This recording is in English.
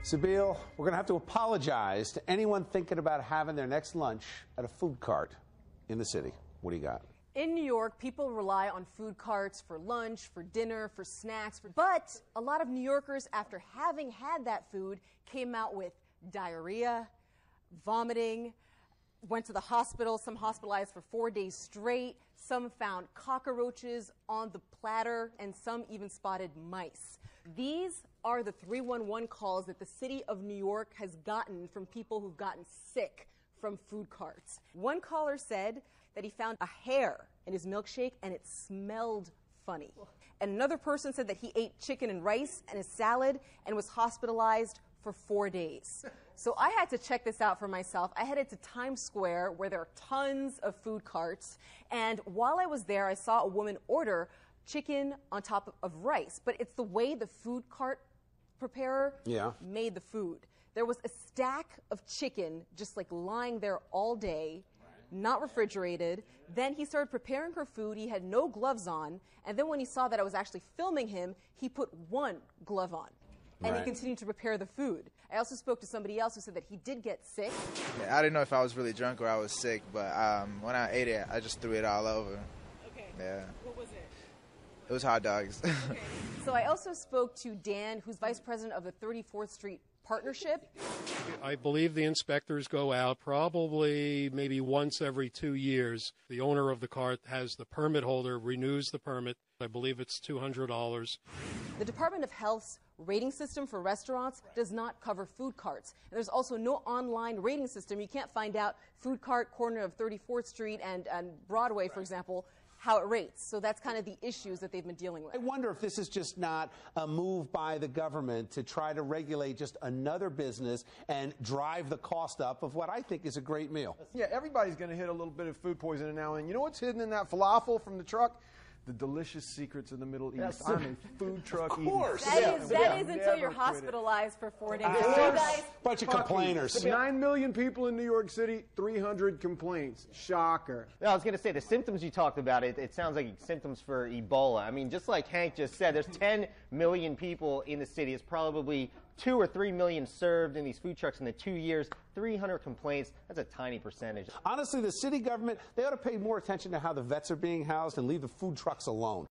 Sabeel, we're going to have to apologize to anyone thinking about having their next lunch at a food cart in the city. What do you got? In New York, people rely on food carts for lunch, for dinner, for snacks. But a lot of New Yorkers, after having had that food, came out with diarrhea, vomiting, went to the hospital, some hospitalized for 4 days straight. Some found cockroaches on the platter, and some even spotted mice. These are the 311 calls that the city of New York has gotten from people who've gotten sick from food carts. One caller said that he found a hair in his milkshake and it smelled funny. And another person said that he ate chicken and rice and a salad and was hospitalized for 4 days. So I had to check this out for myself. I headed to Times Square, where there are tons of food carts, and while I was there, I saw a woman order chicken on top of rice, but it's the way the food cart preparer made the food. There was a stack of chicken just like lying there all day, not refrigerated. Then he started preparing her food. He had no gloves on, and then when he saw that I was actually filming him, he put one glove on. And he continued to prepare the food. I also spoke to somebody else who said that he did get sick. Yeah, I didn't know if I was really drunk or I was sick, but when I ate it, I just threw it all over. Okay. Yeah. What was it? It was hot dogs. Okay. So I also spoke to Dan, who's vice president of the 34th Street Partnership. I believe the inspectors go out probably maybe once every 2 years. The owner of the cart has the permit holder, renews the permit. I believe it's $200. The Department of Health's rating system for restaurants does not cover food carts. And there's also no online rating system. You can't find out food cart corner of 34th Street and Broadway, for example, how it rates. So that's kind of the issues that they've been dealing with. I wonder if this is just not a move by the government to try to regulate just another business and drive the cost up of what I think is a great meal. Yeah, everybody's going to hit a little bit of food poisoning now. And you know what's hidden in that falafel from the truck? The delicious secrets of the Middle East. I'm a food truck eating. Of course. That is until you're hospitalized for 4 days. Bunch of complainers. 9 million people in New York City, 300 complaints. Shocker. Yeah, I was going to say, the symptoms you talked about, it sounds like symptoms for Ebola. I mean, just like Hank just said, there's 10 million people in the city. It's probably 2 or 3 million served in these food trucks in the 2 years. 300 complaints. That's a tiny percentage. Honestly, the city government, they ought to pay more attention to how the vets are being housed and leave the food trucks alone.